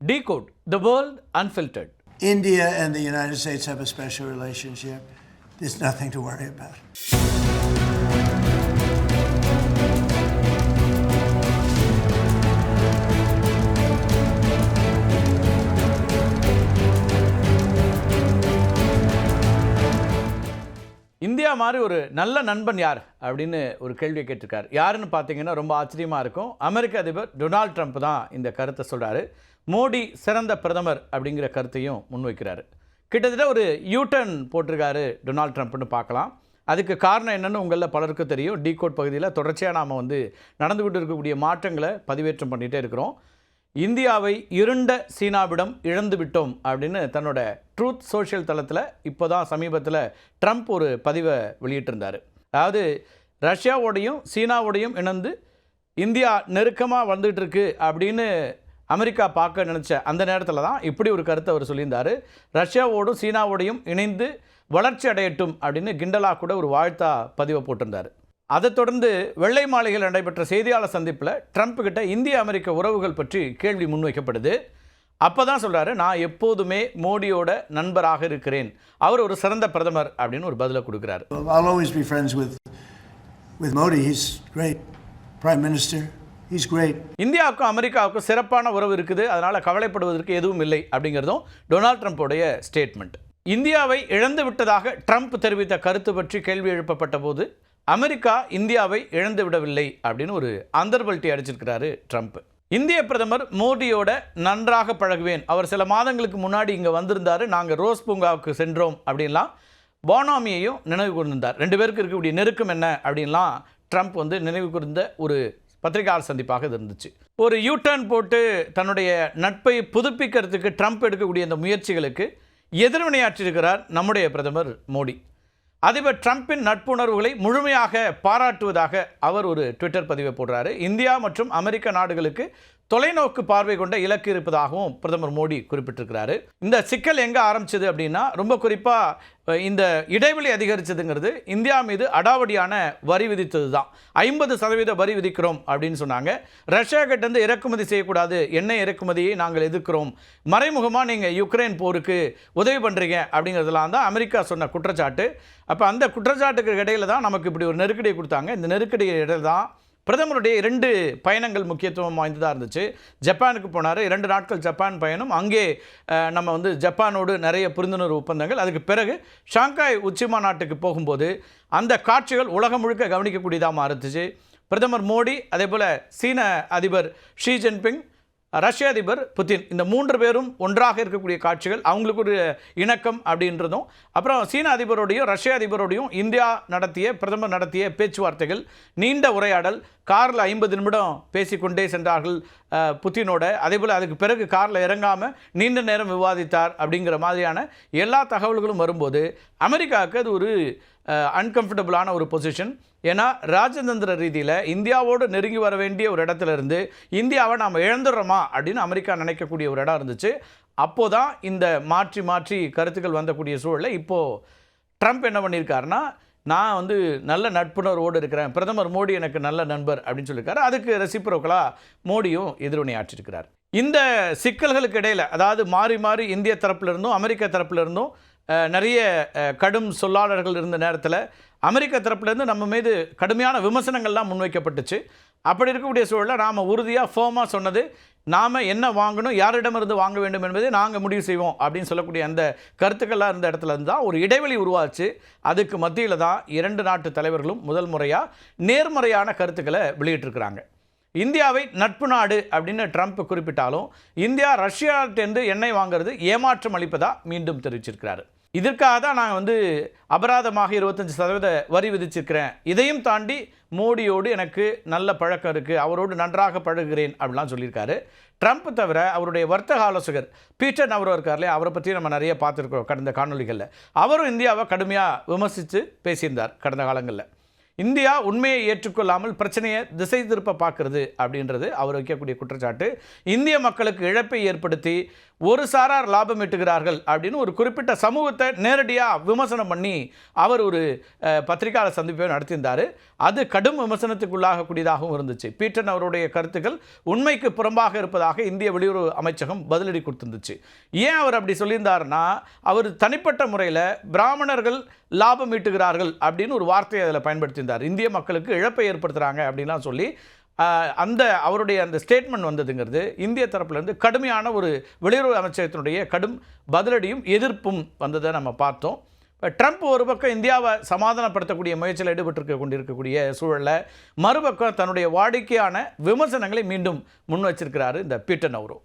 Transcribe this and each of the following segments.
Decode the world unfiltered. India and the United States have a special relationship. There's nothing to worry about. India மாதிரி ஒரு நல்ல நண்பன் யார் அப்படின்னு ஒரு கேள்வியை கேட்டிருக்காரு. யாருன்னு பார்த்தீங்கன்னா ரொம்ப ஆச்சரியமாக இருக்கும். அமெரிக்க அதிபர் டொனால்ட் ட்ரம்ப் தான் இந்த கருத்தை சொல்கிறாரு. மோடி சிறந்த பிரதமர் அப்படிங்கிற கருத்தையும் முன்வைக்கிறாரு. கிட்டத்தட்ட ஒரு யூட்டர்ன் போட்டிருக்காரு டொனால்ட் ட்ரம்ப்னு பார்க்கலாம். அதுக்கு காரணம் என்னென்னு உங்களில் பலருக்கு தெரியும். டீகோட் பகுதியில் தொடர்ச்சியாக நாம் நடந்துக்கிட்டு இருக்கக்கூடிய மாற்றங்களை பதிவேற்றம் பண்ணிகிட்டே இருக்கிறோம். இந்தியாவை இருண்ட சீனாவிடம் இழந்து விட்டோம் அப்படின்னு தன்னோட ட்ரூத் சோஷியல் தளத்தில் இப்போ தான் சமீபத்தில் ட்ரம்ப் ஒரு பதிவை வெளியிட்டிருந்தார். அதாவது ரஷ்யாவோடையும் சீனாவோடையும் இணைந்து இந்தியா நெருக்கமாக வந்துகிட்டு இருக்கு அப்படின்னு அமெரிக்கா பார்க்க நினச்ச அந்த நேரத்தில் தான் இப்படி ஒரு கருத்தை அவர் சொல்லியிருந்தார். ரஷ்யாவோடும் சீனாவோடையும் இணைந்து வளர்ச்சி அடையட்டும் அப்படின்னு கிண்டலாக கூட ஒரு வாழ்த்தா பதிவை போட்டிருந்தார். அதை தொடர்ந்து வெள்ளை மாளிகையில் நடைபெற்ற செய்தியாளர் சந்திப்பில் ட்ரம்ப் கிட்ட இந்திய அமெரிக்க உறவுகள் பற்றி கேள்வி முன்வைக்கப்படுது. அப்போ தான் சொல்கிறாரு, நான் எப்போதுமே மோடியோட நண்பராக இருக்கிறேன், அவர் ஒரு சிறந்த பிரதமர் அப்படின்னு ஒரு பதிலை கொடுக்குறாரு. I'll always be friends with Modi. He's great. Prime Minister. He's great. இந்தியாவுக்கும் அமெரிக்காவுக்கும் சிறப்பான உறவு இருக்குது, அதனால் கவலைப்படுவதற்கு எதுவும் இல்லை அப்படிங்கிறதும் டொனால்ட் ட்ரம்ப்போடைய ஸ்டேட்மெண்ட். இந்தியாவை இழந்து விட்டதாக ட்ரம்ப் தெரிவித்த கருத்து பற்றி கேள்வி எழுப்பப்பட்ட போது அமெரிக்கா இந்தியாவை இழந்து விடவில்லை அப்படின்னு ஒரு அந்தர்பல்ட்டி அடிச்சிருக்கிறாரு ட்ரம்ப். இந்திய பிரதமர் மோடியோட நன்றாக பழகுவேன், அவர் சில மாதங்களுக்கு முன்னாடி இங்கே வந்திருந்தார், நாங்கள் ரோஸ் பூங்காவுக்கு சென்றோம் அப்படின்லாம் போனாமியையும் நினைவு கூர்ந்தார். ரெண்டு பேருக்கு இருக்கக்கூடிய நெருக்கம் என்ன அப்படின்லாம் ட்ரம்ப் நினைவு கூர்ந்த ஒரு பத்திரிகையாளர் சந்திப்பாக இது இருந்துச்சு. ஒரு யூட்டர்ன் போட்டு தன்னுடைய நட்பை புதுப்பிக்கிறதுக்கு ட்ரம்ப் எடுக்கக்கூடிய அந்த முயற்சிகளுக்கு எதிர்வினையாற்றியிருக்கிறார் நம்முடைய பிரதமர் மோடி. அதிபர் ட்ரம்பின் நட்புணர்வுகளை முழுமையாக பாராட்டுவதாக அவர் ஒரு ட்விட்டர் பதிவை போடுறாரு. இந்தியா மற்றும் அமெரிக்க நாடுகளுக்கு தொலைநோக்கு பார்வை கொண்ட இலக்கு இருப்பதாகவும் பிரதமர் மோடி குறிப்பிட்டிருக்கிறாரு. இந்த சிக்கல் எங்கே ஆரம்பிச்சது அப்படின்னா, ரொம்ப குறிப்பாக இந்த இடைவெளி அதிகரித்ததுங்கிறது இந்தியா மீது அடாவடியான வரி விதித்தது தான். 50% வரி விதிக்கிறோம் அப்படின்னு சொன்னாங்க. ரஷ்யா கிட்டேருந்து இறக்குமதி செய்யக்கூடாது, எண்ணெய் இறக்குமதியை நாங்கள் எதிர்க்கிறோம், மறைமுகமாக நீங்கள் யுக்ரைன் போருக்கு உதவி பண்ணுறீங்க அப்படிங்கிறதுலாம் தான் அமெரிக்கா சொன்ன குற்றச்சாட்டு. அப்போ அந்த குற்றச்சாட்டுக்கு இடையில தான் நமக்கு இப்படி ஒரு நெருக்கடியை கொடுத்தாங்க. இந்த நெருக்கடி இடையில தான் பிரதமருடைய 2 பயணங்கள் முக்கியத்துவம் வாய்ந்ததாக இருந்துச்சு. ஜப்பானுக்கு போனார், 2 நாட்கள் ஜப்பான் பயணம். அங்கே நம்ம ஜப்பானோடு நிறைய புரிந்துணர்வு ஒப்பந்தங்கள். அதுக்கு பிறகு ஷாங்காய் உச்சி மாநாட்டுக்கு போகும்போது அந்த காட்சிகள் உலகம் முழுக்க கவனிக்கக்கூடியதாக மாறுச்சு. பிரதமர் மோடி, அதே போல் சீன அதிபர் ஷி ஜின்பிங், ரஷ்ய அதிபர் புதின், இந்த 3 பேரும் ஒன்றாக இருக்கக்கூடிய காட்சிகள், அவங்களுக்கு ஒரு இணக்கம் அப்படின்றதும், அப்புறம் சீன அதிபரோடையும் ரஷ்ய அதிபரோடையும் இந்தியா பிரதமர் நடத்திய பேச்சுவார்த்தைகள், நீண்ட உரையாடல், காரில் 50 நிமிடம் பேசிக்கொண்டே சென்றார்கள் புதினோட. அதே போல் அதுக்கு பிறகு காரில் இறங்காமல் நீண்ட நேரம் விவாதித்தார். அப்படிங்கிற மாதிரியான எல்லா தகவல்களும் வரும்போது அமெரிக்காவுக்கு அது ஒரு அன்கம்ஃபர்டபுளான ஒரு பொசிஷன். ஏன்னா ராஜதந்திர ரீதியில் இந்தியாவோடு நெருங்கி வர வேண்டிய ஒரு இடத்துல இருந்து இந்தியாவை நாம் இழந்துடுறோமா அப்படின்னு அமெரிக்கா நினைக்கக்கூடிய ஒரு இடம் இருந்துச்சு. அப்போது தான் இந்த மாற்றி கருத்துக்கள் வந்தக்கூடிய சூழலில் இப்போது ட்ரம்ப் என்ன பண்ணியிருக்காருன்னா, நான் நல்ல நட்புணர்வோடு இருக்கிறேன், பிரதமர் மோடி எனக்கு நல்ல நண்பர் அப்படின்னு சொல்லியிருக்காரு. அதுக்கு ரெசிப்ரோக்கலாக மோடியும் எதிர்வினையாற்றிருக்கிறார். இந்த சிக்கல்களுக்கு இடையில், அதாவது மாறி இந்திய தரப்பிலிருந்தும் அமெரிக்க தரப்பிலிருந்தும் நிறைய கடும் சொல்லாளர்கள் இருந்த நேரத்தில் அமெரிக்க தரப்புலேருந்து நம்ம மீது கடுமையான விமர்சனங்கள்லாம் முன்வைக்கப்பட்டுச்சு. அப்படி இருக்கக்கூடிய சூழலில் நாம் உறுதியாக ஃபோமாக சொன்னது, நாம் என்ன வாங்கணும், யாரிடமிருந்து வாங்க வேண்டும் என்பதை நாங்கள் முடிவு செய்வோம் அப்படின்னு சொல்லக்கூடிய அந்த கருத்துக்கள்லாம் இருந்த இடத்துல இருந்து தான் ஒரு இடைவெளி உருவாச்சு. அதுக்கு மத்தியில் தான் 2 நாட்டு தலைவர்களும் முதல் முறையாக நேர்மறையான கருத்துக்களை வெளியிட்டிருக்கிறாங்க. இந்தியாவை நட்பு நாடு அப்படின்னு ட்ரம்ப் குறிப்பிட்டாலும் இந்தியா ரஷ்யாட்டேருந்து எண்ணெய் வாங்கிறது ஏமாற்றம் அளிப்பதாக மீண்டும் தெரிவிச்சிருக்கிறாரு. இதற்காக தான் நான் அபராதமாக 25% வரி விதிச்சிருக்கிறேன், இதையும் தாண்டி மோடியோடு எனக்கு நல்ல பழக்கம் இருக்குது, அவரோடு நன்றாக பழகுகிறேன் அப்படிலாம் சொல்லியிருக்காரு. ட்ரம்ப் தவிர அவருடைய வர்த்தக ஆலோசகர் பீட்டர் நவரோ இருக்கார் இல்லையா, அவரை பற்றி நம்ம நிறைய பார்த்துருக்கோம் கடந்த காணொலிகளில். அவரும் இந்தியாவை கடுமையாக விமர்சித்து பேசியிருந்தார் கடந்த காலங்களில். இந்தியா உண்மையை ஏற்றுக்கொள்ளாமல் பிரச்சனையை திசை திருப்ப பார்க்கறது அப்படின்றது அவர் வைக்கக்கூடிய குற்றச்சாட்டு. இந்திய மக்களுக்கு இழப்பை ஏற்படுத்தி ஒரு சாரார் லாபம் ஈட்டுகிறார்கள் அப்படின்னு ஒரு குறிப்பிட்ட சமூகத்தை நேரடியாக விமர்சனம் பண்ணி அவர் ஒரு பத்திரிகையாளர் சந்திப்பை நடத்தியிருந்தார். அது கடும் விமர்சனத்துக்குள்ளாகக்கூடியதாகவும் இருந்துச்சு. பீட்டன் அவருடைய கருத்துக்கள் உண்மைக்கு புறம்பாக இருப்பதாக இந்திய வெளியுறவு அமைச்சகம் பதிலடி கொடுத்துருந்துச்சு. ஏன் அவர் அப்படி சொல்லியிருந்தாருன்னா, அவர் தனிப்பட்ட முறையில் பிராமணர்கள் லாபம் ஈட்டுகிறார்கள் அப்படின்னு ஒரு வார்த்தையை அதில் பயன்படுத்தியிருந்தார். இந்திய மக்களுக்கு இழப்பை ஏற்படுத்துகிறாங்க அப்படின்லாம் சொல்லி அந்த அவருடைய அந்த ஸ்டேட்மெண்ட் வந்ததுங்கிறது இந்திய தரப்புலேருந்து கடுமையான ஒரு வெளியுறவு அமைச்சகத்தினுடைய கடும் பதிலடியும் எதிர்ப்பும் வந்ததை நம்ம பார்த்தோம். இப்போ ட்ரம்ப் ஒரு பக்கம் இந்தியாவை சமாதானப்படுத்தக்கூடிய முயற்சியில் கொண்டிருக்கக்கூடிய சூழலில் மறுபக்கம் தன்னுடைய வாடிக்கையான விமர்சனங்களை மீண்டும் முன் வச்சிருக்கிறாரு இந்த பீட்டன் அவரோ.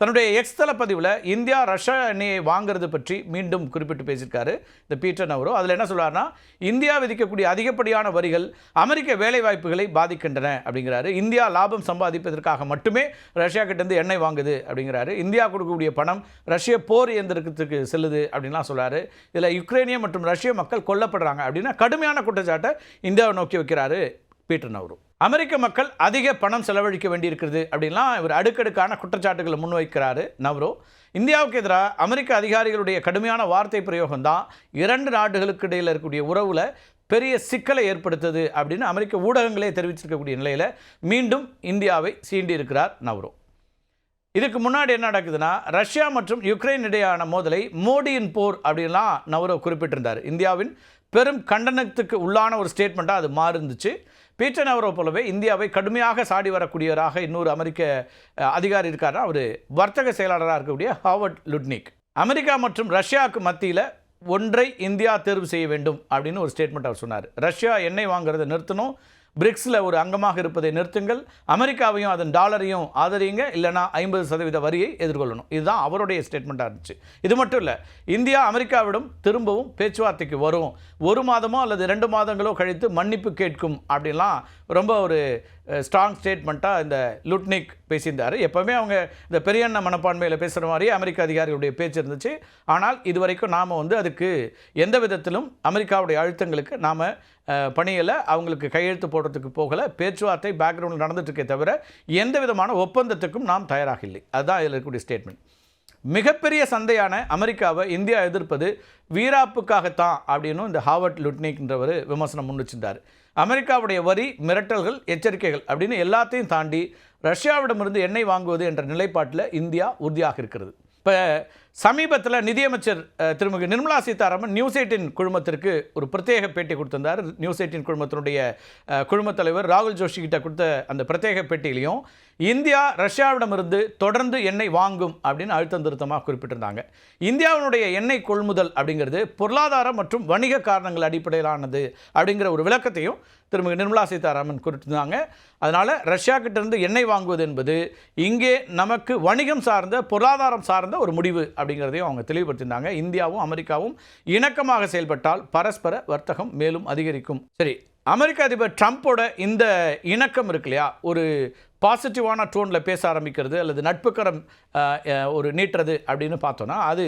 தன்னுடைய எக்ஸ் தளப்பதிவில் இந்தியா ரஷ்யா எண்ணெயை வாங்கிறது பற்றி மீண்டும் குறிப்பிட்டு பேசியிருக்காரு இந்த பீட்டன் அவரோ. அதில் என்ன சொல்கிறாருன்னா, இந்தியா விதிக்கக்கூடிய அதிகப்படியான வரிகள் அமெரிக்க வேலைவாய்ப்புகளை பாதிக்கின்றன அப்படிங்கிறாரு. இந்தியா லாபம் சம்பாதிப்பதற்காக மட்டுமே ரஷ்யா கிட்டேருந்து எண்ணெய் வாங்குது அப்படிங்கிறாரு. இந்தியா கொடுக்கக்கூடிய பணம் ரஷ்ய போர் இயந்திரத்துக்கு செல்லுது அப்படின்லாம் சொல்கிறாரு. இதில் யுக்ரைனிய மற்றும் ரஷ்ய மக்கள் கொல்லப்படுறாங்க அப்படின்னா கடுமையான குற்றச்சாட்டை இந்தியாவை நோக்கி வைக்கிறாரு பீட்டன் அவரோ. அமெரிக்க மக்கள் அதிக பணம் செலவழிக்க வேண்டியிருக்கிறது அப்படின்லாம் இவர் அடுக்கடுக்கான குற்றச்சாட்டுகளை முன்வைக்கிறாரு நவ்ரோ. இந்தியாவுக்கு எதிராக அமெரிக்க அதிகாரிகளுடைய கடுமையான வார்த்தை பிரயோகம் தான் 2 நாடுகளுக்கு இடையில் இருக்கக்கூடிய உறவில் பெரிய சிக்கலை ஏற்படுத்துது அப்படின்னு அமெரிக்க ஊடகங்களே தெரிவிச்சிருக்கக்கூடிய நிலையில் மீண்டும் இந்தியாவை சீண்டி இருக்கிறார் நவ்ரோ. இதுக்கு முன்னாடி என்ன நடக்குதுன்னா, ரஷ்யா மற்றும் யுக்ரைன் இடையான மோதலை மோடியின் போர் அப்படின்லாம் நவ்ரோ குறிப்பிட்டிருந்தார். இந்தியாவின் பெரும் கண்டனத்துக்கு உள்ளான ஒரு ஸ்டேட்மெண்ட்டாக அது மாறிருந்துச்சு. பீட்டன் அவரை போலவே இந்தியாவை கடுமையாக சாடி வரக்கூடியவராக இன்னொரு அமெரிக்க அதிகாரி இருக்காருன்னா, அவர் வர்த்தக செயலாளராக இருக்கக்கூடிய ஹாவர்ட் லுட்னிக். அமெரிக்கா மற்றும் ரஷ்யாவுக்கு மத்தியில் ஒன்றை இந்தியா தேர்வு செய்ய வேண்டும் அப்படின்னு ஒரு ஸ்டேட்மெண்ட் அவர் சொன்னார். ரஷ்யா எண்ணெய் வாங்குறதை நிறுத்தணும், பிரிக்ஸில் ஒரு அங்கமாக இருப்பதை நிறுத்துங்கள், அமெரிக்காவையும் அதன் டாலரையும் ஆதரிங்க, இல்லைனா 50% வரியை எதிர்கொள்ளணும். இதுதான் அவருடைய ஸ்டேட்மெண்ட்டாக இருந்துச்சு. இது மட்டும் இல்லை, இந்தியா அமெரிக்காவிடம் திரும்பவும் பேச்சுவார்த்தைக்கு வரும், 1 மாதமோ அல்லது 2 மாதங்களோ கழித்து மன்னிப்பு கேட்கும் அப்படின்லாம் ரொம்ப ஒரு ஸ்ட்ராங் ஸ்டேட்மெண்ட்டாக இந்த லுட்னிக் பேசியிருந்தார். எப்போவுமே அவங்க இந்த பெரியண்ண மனப்பான்மையில் பேசுகிற மாதிரியே அமெரிக்க அதிகாரிகளுடைய பேச்சு இருந்துச்சு. ஆனால் இதுவரைக்கும் நாம் அதுக்கு எந்த விதத்திலும் அமெரிக்காவுடைய அழுத்தங்களுக்கு நாம் பணியில் அவங்களுக்கு கையெழுத்து போடுறதுக்கு போகலை. பேச்சுவார்த்தை பேக்ரவுண்டில் நடந்துட்டுருக்கே தவிர எந்த விதமான ஒப்பந்தத்துக்கும் நாம் தயாராக இல்லை. அதுதான் இதில் இருக்கக்கூடிய ஸ்டேட்மெண்ட். மிகப்பெரிய சந்தையான அமெரிக்காவை இந்தியா எதிர்ப்பது வீராப்புக்காகத்தான் அப்படின்னு இந்த ஹாவர்ட் லுட்னிக்ன்றவர் விமர்சனம் முன் வச்சிருந்தார். அமெரிக்காவுடைய வரி, மிரட்டல்கள், எச்சரிக்கைகள் அப்படின்னு எல்லாத்தையும் தாண்டி ரஷ்யாவிடமிருந்து எண்ணெய் வாங்குவது என்ற நிலைப்பாட்டில் இந்தியா உறுதியாக இருக்கிறது. இப்போ சமீபத்தில் நிதியமைச்சர் திருமதி நிர்மலா சீதாராமன் நியூஸ் 18 குழுமத்திற்கு ஒரு பிரத்யேக பேட்டி கொடுத்திருந்தார். நியூஸ் 18 குழுமத்தினுடைய குழுமத் தலைவர் ராகுல் ஜோஷி கிட்ட கொடுத்த அந்த பிரத்யேக பேட்டியிலையும் இந்தியா ரஷ்யாவிடமிருந்து தொடர்ந்து எண்ணெய் வாங்கும் அப்படின்னு அழுத்தம் திருத்தமாக குறிப்பிட்டிருந்தாங்க. இந்தியாவினுடைய எண்ணெய் கொள்முதல் அப்படிங்கிறது பொருளாதார மற்றும் வணிக காரணங்கள் அடிப்படையிலானது அப்படிங்கிற ஒரு விளக்கத்தையும் திருமதி நிர்மலா சீதாராமன் குறிப்பிட்டிருந்தாங்க. அதனால் ரஷ்யா கிட்டேருந்து எண்ணெய் வாங்குவது என்பது இங்கே நமக்கு வணிகம் சார்ந்த, பொருளாதாரம் சார்ந்த ஒரு முடிவு அப்படிங்கிறதையும் அவங்க தெளிவுபடுத்தியிருந்தாங்க. இந்தியாவும் அமெரிக்காவும் இணக்கமாக செயல்பட்டால் பரஸ்பர வர்த்தகம் மேலும் அதிகரிக்கும். சரி, அமெரிக்க அதிபர் ட்ரம்ப்போட இந்த இணக்கம் இருக்கு இல்லையா, ஒரு பாசிட்டிவான டோனில் பேச ஆரம்பிக்கிறது அல்லது நட்புக்கரம் ஒரு நீட்டுறது அப்படின்னு பார்த்தோன்னா அது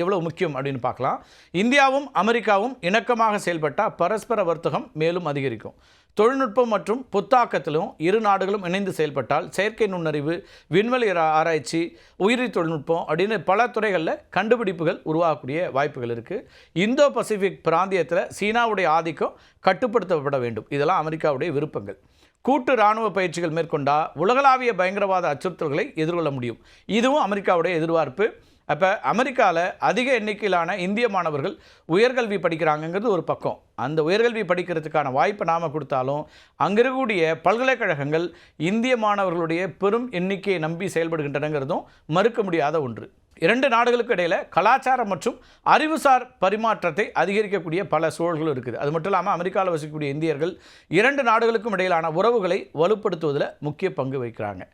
எவ்வளோ முக்கியம் அப்படின்னு பார்க்கலாம். இந்தியாவும் அமெரிக்காவும் இணக்கமாக செயல்பட்டால் பரஸ்பர வர்த்தகம் மேலும் அதிகரிக்கும். தொழில்நுட்பம் மற்றும் புத்தாக்கத்திலும் இரு நாடுகளும் இணைந்து செயல்பட்டால் செயற்கை நுண்ணறிவு, விண்வெளி ஆராய்ச்சி, உயிரி தொழில்நுட்பம் அப்படின்னு பல துறைகளில் கண்டுபிடிப்புகள் உருவாகக்கூடிய வாய்ப்புகள் இருக்குது. இந்தோ பசிபிக் பிராந்தியத்தில் சீனாவுடைய ஆதிக்கம் கட்டுப்படுத்தப்பட வேண்டும். இதெல்லாம் அமெரிக்காவுடைய விருப்பங்கள். கூட்டு இராணுவ பயிற்சிகள் மேற்கொண்டால் உலகளாவிய பயங்கரவாத அச்சுறுத்தல்களை எதிர்கொள்ள முடியும். இதுவும் அமெரிக்காவுடைய எதிர்பார்ப்பு. அப்போ அமெரிக்காவில் அதிக எண்ணிக்கையிலான இந்திய மாணவர்கள் உயர்கல்வி படிக்கிறாங்கங்கிறது ஒரு பக்கம். அந்த உயர்கல்வி படிக்கிறதுக்கான வாய்ப்பை நாம் கொடுத்தாலும் அங்கே இருக்கக்கூடிய பல்கலைக்கழகங்கள் இந்திய மாணவர்களுடைய பெரும் எண்ணிக்கையை நம்பி செயல்படுகின்றனங்கிறதும் மறுக்க முடியாத ஒன்று. 2 நாடுகளுக்கு இடையில் கலாச்சாரம் மற்றும் அறிவுசார் பரிமாற்றத்தை அதிகரிக்கக்கூடிய பல சூழல்களும் இருக்குது. அது மட்டும் இல்லாமல் அமெரிக்காவில் வசிக்கக்கூடிய இந்தியர்கள் 2 நாடுகளுக்கும் இடையிலான உறவுகளை வலுப்படுத்துவதில் முக்கிய பங்கு வகிக்கிறாங்க.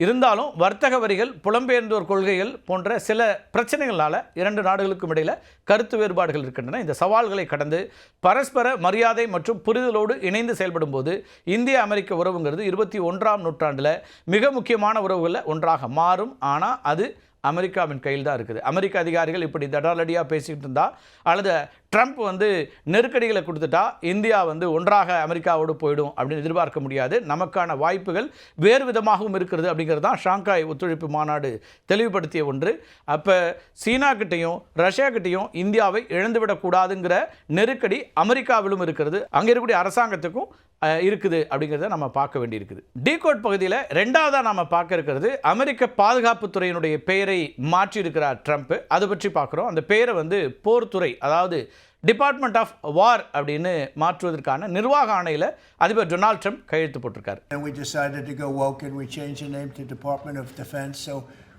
இருந்தாலும் வர்த்தக வரிகள், புலம்பெயர்ந்தோர் கொள்கைகள் போன்ற சில பிரச்சனைகளால் 2 நாடுகளுக்கும் இடையில் கருத்து வேறுபாடுகள் இருக்கின்றன. இந்த சவால்களை கடந்து பரஸ்பர மரியாதை மற்றும் புரிதலோடு இணைந்து செயல்படும் போது இந்திய அமெரிக்க உறவுங்கிறது 21ஆம் நூற்றாண்டில் மிக முக்கியமான உறவுகளில் ஒன்றாக மாறும். ஆனால் அது அமெரிக்காவின் கையில் தான் இருக்குது. அமெரிக்க அதிகாரிகள் இப்படி தடாலடியாக பேசிக்கிட்டு இருந்தா அல்லது ட்ரம்ப் வந்து நெருக்கடிகளை கொடுத்துட்டா இந்தியா வந்து ஒன்றாக அமெரிக்காவோடு போயிடும் அப்படின்னு எதிர்பார்க்க முடியாது. நமக்கான வாய்ப்புகள் வேறு விதமாகவும் இருக்கிறது அப்படிங்கிறது தான் ஷாங்காய் ஒத்துழைப்பு மாநாடு தெளிவுபடுத்திய ஒன்று. அப்போ சீனா கிட்டையும் ரஷ்யா கிட்டையும் இந்தியாவை இழந்துவிடக்கூடாதுங்கிற நெருக்கடி அமெரிக்காவிலும் இருக்கிறது, அங்கே இருக்கக்கூடிய அரசாங்கத்துக்கும் இருக்குது அப்படிங்கிறத நம்ம பார்க்க வேண்டியிருக்குது. டீகோட் பகுதியில் ரெண்டாவதாக நம்ம பார்க்க இருக்கிறது அமெரிக்க பாதுகாப்புத்துறையினுடைய பெயரை மாற்றியிருக்கிறார் ட்ரம்ப். அதை பற்றி பார்க்குறோம். அந்த பெயரை வந்து போர்த்துறை, அதாவது டிபார்ட்மெண்ட் ஆஃப் வார் அப்படின்னு மாற்றுவதற்கான நிர்வாக ஆணையில் அதிபர் டொனால்ட் ட்ரம்ப் கையெழுத்து போட்டிருக்காரு. And we decided to go woke and we changed the name to Department of Defense. So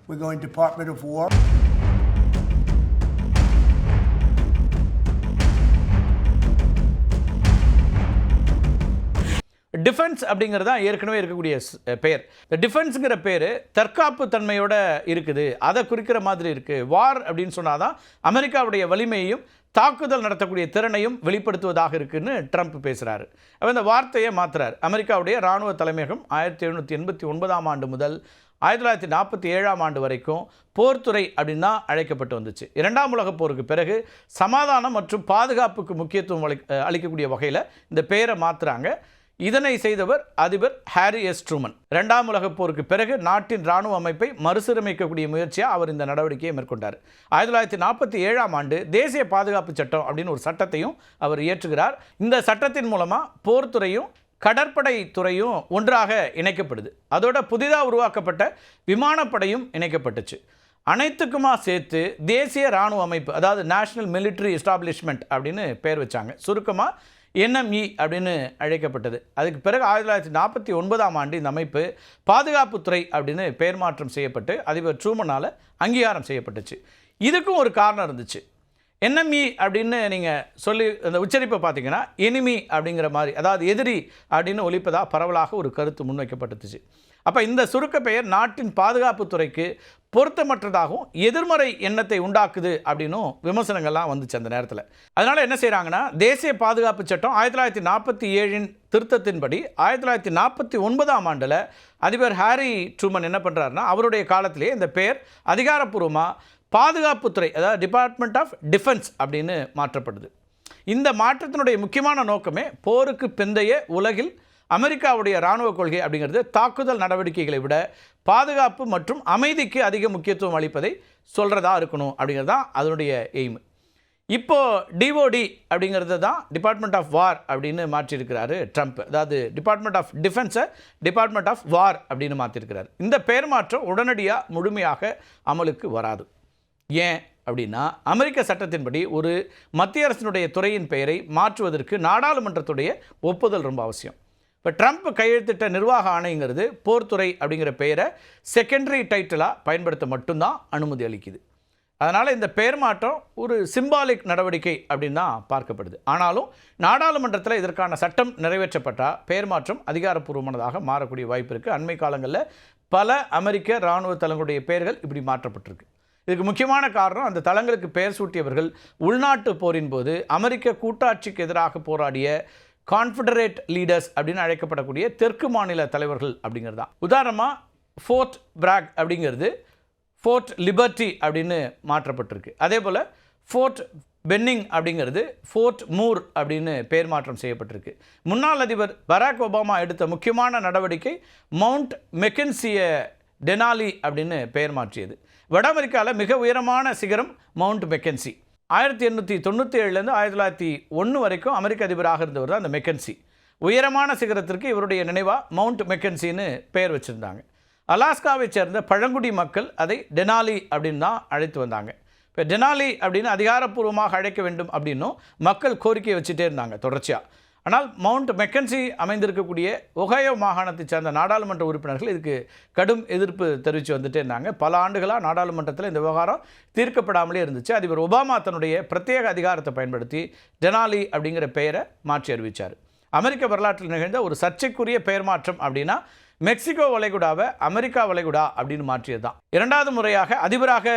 we're going Department of War. Defence அப்படிங்கிறது தான் ஏற்கனவே இருக்கக்கூடிய பெயர். இந்த டிஃபென்ஸுங்கிற பேர் தற்காப்பு தன்மையோட இருக்குது, அதை குறிக்கிற மாதிரி இருக்குது. வார் அப்படின்னு சொன்னால் தான் அமெரிக்காவுடைய வலிமையையும் தாக்குதல் நடத்தக்கூடிய திறனையும் வெளிப்படுத்துவதாக இருக்குன்னு ட்ரம்ப் பேசுகிறாரு. அவர் இந்த வார்த்தையை மாற்றுறார். அமெரிக்காவுடைய இராணுவ தலைமையகம் 1789 ஆண்டு முதல் 1947 ஆண்டு வரைக்கும் போர்த்துறை அப்படின்னு தான் அழைக்கப்பட்டு வந்துச்சு. இரண்டாம் உலகப் போருக்கு பிறகு சமாதானம் மற்றும் பாதுகாப்புக்கு முக்கியத்துவம் அளிக்கக்கூடிய வகையில் இந்த பெயரை மாற்றுறாங்க. இதனை செய்தவர் அதிபர் ஹாரி எஸ் ட்ரூமன். இரண்டாம் உலகப் போருக்கு பிறகு நாட்டின் இராணுவ அமைப்பை மறுசீரமைக்கக்கூடிய முயற்சியாக அவர் இந்த நடவடிக்கையை மேற்கொண்டார். 1947 ஆண்டு தேசிய பாதுகாப்பு சட்டம் அப்படின்னு ஒரு சட்டத்தையும் அவர் இயற்றுகிறார். இந்த சட்டத்தின் மூலமாக போர்த்துறையும் கடற்படை துறையும் ஒன்றாக இணைக்கப்படுது. அதோட புதிதாக உருவாக்கப்பட்ட விமானப்படையும் இணைக்கப்பட்டுச்சு. அனைத்துக்குமா சேர்த்து தேசிய இராணுவ அமைப்பு, அதாவது நேஷனல் மிலிட்ரி எஸ்டாப்ளிஷ்மெண்ட் அப்படின்னு பேர் வச்சாங்க. சுருக்கமாக NME அப்படின்னு அழைக்கப்பட்டது. அதுக்கு பிறகு 1949 ஆண்டு இந்த அமைப்பு பாதுகாப்புத்துறை அப்படின்னு பெயர் மாற்றம் செய்யப்பட்டு அதிபர் ட்ரூமனால் அங்கீகாரம் செய்யப்பட்டுச்சு. இதுக்கும் ஒரு காரணம் இருந்துச்சு. NME அப்படின்னு நீங்கள் சொல்லி அந்த உச்சரிப்பை பார்த்தீங்கன்னா எனிமி அப்படிங்கிற மாதிரி, அதாவது எதிரி அப்படின்னு ஒலிப்பதாக பரவலாக ஒரு கருத்து முன்வைக்கப்பட்டுச்சு. அப்போ இந்த சுருக்க பெயர் நாட்டின் பாதுகாப்புத்துறைக்கு பொருத்தமற்றதாகவும் எதிர்மறை எண்ணத்தை உண்டாக்குது அப்படின்னும் விமர்சனங்கள்லாம் வந்துச்சு அந்த நேரத்தில். அதனால் என்ன செய்கிறாங்கன்னா, தேசிய பாதுகாப்பு சட்டம் 1947 திருத்தத்தின்படி 1949 ஆண்டில் அதிபர் ஹாரி ட்ரூமன் என்ன பண்ணுறாருன்னா, அவருடைய காலத்திலே இந்த பெயர் அதிகாரப்பூர்வமாக பாதுகாப்புத்துறை, அதாவது டிபார்ட்மெண்ட் ஆஃப் டிஃபென்ஸ் அப்படின்னு மாற்றப்படுது. இந்த மாற்றத்தினுடைய முக்கியமான நோக்கமே போருக்கு பிந்தைய உலகில் அமெரிக்காவுடைய இராணுவ கொள்கை அப்படிங்கிறது தாக்குதல் நடவடிக்கைகளை விட பாதுகாப்பு மற்றும் அமைதிக்கு அதிக முக்கியத்துவம் அளிப்பதை சொல்கிறதா இருக்கணும் அப்படிங்கிறது தான் அதனுடைய எய்ம். இப்போது DOD அப்படிங்கிறது தான் டிபார்ட்மெண்ட் ஆஃப் வார் அப்படின்னு மாற்றியிருக்கிறாரு ட்ரம்ப். அதாவது டிபார்ட்மெண்ட் ஆஃப் டிஃபென்ஸை டிபார்ட்மெண்ட் ஆஃப் வார் அப்படின்னு மாற்றிருக்கிறார். இந்த பெயர் மாற்றம் உடனடியாக முழுமையாக அமலுக்கு வராது. ஏன் அப்படின்னா, அமெரிக்க சட்டத்தின்படி ஒரு மத்திய அரசினுடைய துறையின் பெயரை மாற்றுவதற்கு நாடாளுமன்றத்துடைய ஒப்புதல் ரொம்ப அவசியம். இப்போ ட்ரம்ப் கையெழுத்திட்ட நிர்வாக ஆணைங்கிறது போர்த்துறை அப்படிங்கிற பெயரை செகண்டரி டைட்டிலாக பயன்படுத்த மட்டும்தான் அனுமதி அளிக்குது. அதனால் இந்த பெயர் மாற்றம் ஒரு சிம்பாலிக் நடவடிக்கை அப்படின்னு தான் பார்க்கப்படுது. ஆனாலும் நாடாளுமன்றத்தில் இதற்கான சட்டம் நிறைவேற்றப்பட்டால் பெயர் மாற்றம் அதிகாரப்பூர்வமானதாக மாறக்கூடிய வாய்ப்பு இருக்குது. அண்மை காலங்களில் பல அமெரிக்க இராணுவ தளங்களுடைய பெயர்கள் இப்படி மாற்றப்பட்டிருக்கு. இதுக்கு முக்கியமான காரணம், அந்த தளங்களுக்கு பெயர் சூட்டியவர்கள் உள்நாட்டு போரின் போது அமெரிக்க கூட்டாட்சிக்கு எதிராக போராடிய கான்ஃபெடரேட் லீடர்ஸ் அப்படின்னு அழைக்கப்படக்கூடிய தெற்கு மாநில தலைவர்கள் அப்படிங்கிறது தான். உதாரணமாக ஃபோர்ட் பிராக் அப்படிங்கிறது ஃபோர்ட் லிபர்ட்டி அப்படின்னு மாற்றப்பட்டிருக்கு. அதே போல் ஃபோர்ட் பென்னிங் அப்படிங்கிறது ஃபோர்ட் மூர் அப்படின்னு பெயர் மாற்றம் செய்யப்பட்டிருக்கு. முன்னாள் அதிபர் பராக் ஒபாமா எடுத்த முக்கியமான நடவடிக்கை மவுண்ட் மெக்கன்சியை டெனாலி அப்படின்னு பெயர் மாற்றியது. வட அமெரிக்காவில் மிக உயரமான சிகரம் மவுண்ட் மெக்கன்சி. 1897 1901 வரைக்கும் அமெரிக்க அதிபராக இருந்தவர் தான் அந்த மெக்கன்சி. உயரமான சிகரத்திற்கு இவருடைய நினைவாக மவுண்ட் மெக்கன்சின்னு பெயர் வச்சுருந்தாங்க. அலாஸ்காவை சேர்ந்த பழங்குடி மக்கள் அதை டெனாலி அப்படின்னு தான் அழைத்து வந்தாங்க. இப்போ டெனாலி அப்படின்னு அதிகாரப்பூர்வமாக அழைக்க வேண்டும் அப்படின்னும் மக்கள் கோரிக்கை வச்சுட்டே இருந்தாங்க தொடர்ச்சியாக. ஆனால் மவுண்ட் மெக்கன்சி அமைந்திருக்கக்கூடிய ஒஹாயோ மாகாணத்தை சேர்ந்த நாடாளுமன்ற உறுப்பினர்கள் இதுக்கு கடும் எதிர்ப்பு தெரிவித்து வந்துட்டே இருந்தாங்க. பல ஆண்டுகளாக நாடாளுமன்றத்தில் இந்த விவகாரம் தீர்க்கப்படாமலே இருந்துச்சு. அதிபர் ஒபாமா தன்னுடைய பிரத்யேக அதிகாரத்தை பயன்படுத்தி டெனாலி அப்படிங்கிற பெயரை மாற்றி அறிவித்தார். அமெரிக்க வரலாற்றில் நிகழ்ந்த ஒரு சர்ச்சைக்குரிய பெயர் மாற்றம் அப்படின்னா மெக்சிகோ வளைகுடாவை அமெரிக்கா வளைகுடா அப்படின்னு மாற்றியது தான். இரண்டாவது முறையாக அதிபராக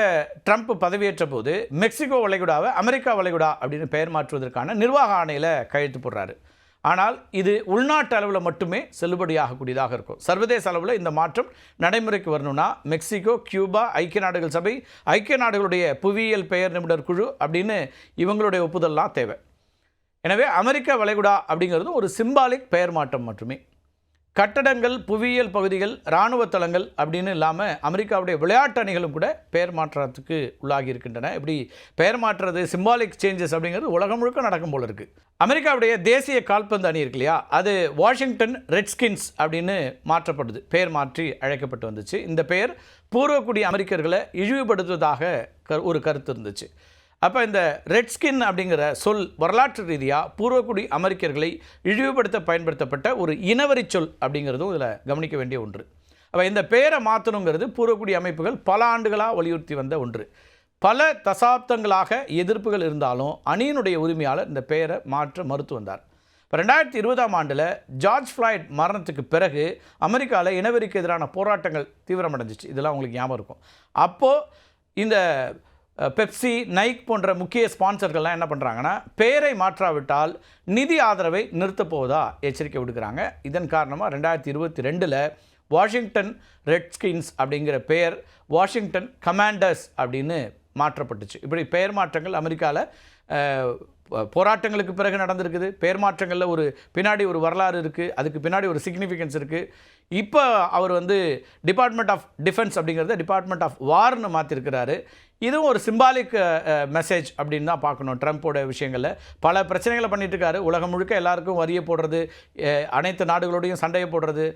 ட்ரம்ப் பதவியேற்ற போது மெக்சிகோ வளைகுடாவை அமெரிக்கா வளைகுடா அப்படின்னு பெயர் மாற்றுவதற்கான நிர்வாக ஆணையில் கையெழுத்து போடுறாரு. ஆனால் இது உள்நாட்டு அளவில் மட்டுமே செல்லுபடியாகக்கூடியதாக இருக்கும். சர்வதேச அளவில் இந்த மாற்றம் நடைமுறைக்கு வரணும்னா மெக்சிகோ, கியூபா, ஐக்கிய நாடுகள் சபை, ஐக்கிய நாடுகளுடைய புவியியல் பெயர் நிபுணர் குழு அப்படின்னு இவங்களுடைய ஒப்புதல்லாம் தேவை. எனவே அமெரிக்க வளைகுடா அப்படிங்கிறது ஒரு சிம்பாலிக் பெயர் மாற்றம் மட்டுமே. கட்டடங்கள், புவியியல் பகுதிகள், இராணுவ தளங்கள் அப்படின்னு இல்லாமல் அமெரிக்காவுடைய விளையாட்டு அணிகளும் கூட பெயர் மாற்றத்துக்கு உள்ளாகி இருக்கின்றன. இப்படி பெயர் மாற்றுறது, சிம்பாலிக் சேஞ்சஸ் அப்படிங்கிறது உலகம் முழுக்க நடக்கும் போல இருக்குது. அமெரிக்காவுடைய தேசிய கால்பந்து அணி இருக்கு இல்லையா, அது வாஷிங்டன் ரெட்ஸ்கின்ஸ் அப்படின்னு மாற்றப்படுது, பெயர் மாற்றி அழைக்கப்பட்டு வந்துச்சு. இந்த பெயர் பூர்வக்குடி அமெரிக்கர்களை இழிவுபடுத்துவதாக ஒரு கருத்து இருந்துச்சு. அப்போ இந்த ரெட்ஸ்கின் அப்படிங்கிற சொல் வரலாற்று ரீதியாக பூர்வக்குடி அமெரிக்கர்களை இழிவுபடுத்த பயன்படுத்தப்பட்ட ஒரு இனவரி சொல் அப்படிங்கிறதும் இதில் கவனிக்க வேண்டிய ஒன்று. அப்போ இந்த பெயரை மாற்றணுங்கிறது பூர்வக்குடி அமைப்புகள் பல ஆண்டுகளாக வலியுறுத்தி வந்த ஒன்று. பல தசாப்தங்களாக எதிர்ப்புகள் இருந்தாலும் அணியினுடைய உரிமையாளர் இந்த பெயரை மாற்ற மறுத்து வந்தார். இப்போ 2020ஆம் ஆண்டில் ஜார்ஜ் ஃப்ளாய்ட் மரணத்துக்கு பிறகு அமெரிக்காவில் இனவெறிக்கு எதிரான போராட்டங்கள் தீவிரமடைஞ்சிச்சு. இதெல்லாம் உங்களுக்கு ஞாபகம் இருக்கும். அப்போது இந்த பெப்சி, நைக் போன்ற முக்கிய ஸ்பான்சர்கள்லாம் என்ன பண்ணுறாங்கன்னா, பெயரை மாற்றாவிட்டால் நிதி ஆதரவை நிறுத்தப் போவதா எச்சரிக்கை விடுக்கிறாங்க. இதன் காரணமாக 2022 வாஷிங்டன் ரெட்ஸ்கின்ஸ் அப்படிங்கிற பெயர் வாஷிங்டன் கமாண்டர்ஸ் அப்படின்னு மாற்றப்பட்டுச்சு. இப்படி பெயர் மாற்றங்கள் அமெரிக்காவில் போராட்டங்களுக்கு பிறகு நடந்திருக்குது. பெயர் மாற்றங்களில் பின்னாடி ஒரு வரலாறு இருக்குது, அதுக்கு பின்னாடி ஒரு சிக்னிஃபிகன்ஸ் இருக்குது. இப்போ அவர் டிபார்ட்மெண்ட் ஆஃப் டிஃபென்ஸ் அப்படிங்கிறத டிபார்ட்மெண்ட் ஆஃப் வார்னு மாற்றிருக்கிறாரு. இதுவும் ஒரு சிம்பாலிக் மெசேஜ் அப்படின்னு தான் பார்க்கணும். ட்ரம்ப்போட விஷயங்களில் பல பிரச்சனைகளை பண்ணிட்டு இருக்காரு. உலகம் முழுக்க எல்லாருக்கும் வரியை போடுறது, அனைத்து நாடுகளோடையும் சண்டையை போடுறது,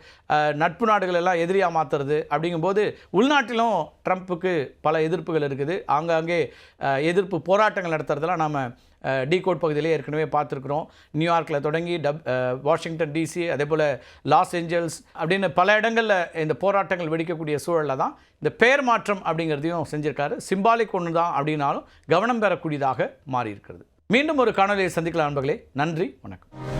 நட்பு நாடுகள் எல்லாம் எதிரியாக மாற்றுறது. அப்படிங்கும்போது உள்நாட்டிலும் ட்ரம்ப்புக்கு பல எதிர்ப்புகள் இருக்குது. ஆங்காங்கே எதிர்ப்பு போராட்டங்கள் நடத்துறதெல்லாம் நாம் டீகோட் பகுதியிலே ஏற்கனவே பார்த்துருக்குறோம். நியூயார்க்கில் தொடங்கி வாஷிங்டன் டிசி, அதே போல் லாஸ் ஏஞ்சல்ஸ் அப்படின்னு பல இடங்களில் இந்த போராட்டங்கள் வெடிக்கக்கூடிய சூழலில் தான் இந்த பெயர் மாற்றம் அப்படிங்கிறதையும் செஞ்சுருக்காரு. சிம்பாலிக் ஒன்று தான் அப்படின்னாலும் கவனம் பெறக்கூடியதாக மாறி இருக்கிறது. மீண்டும் ஒரு காணொலியை சந்திக்கலாம் நண்பர்களே. நன்றி, வணக்கம்.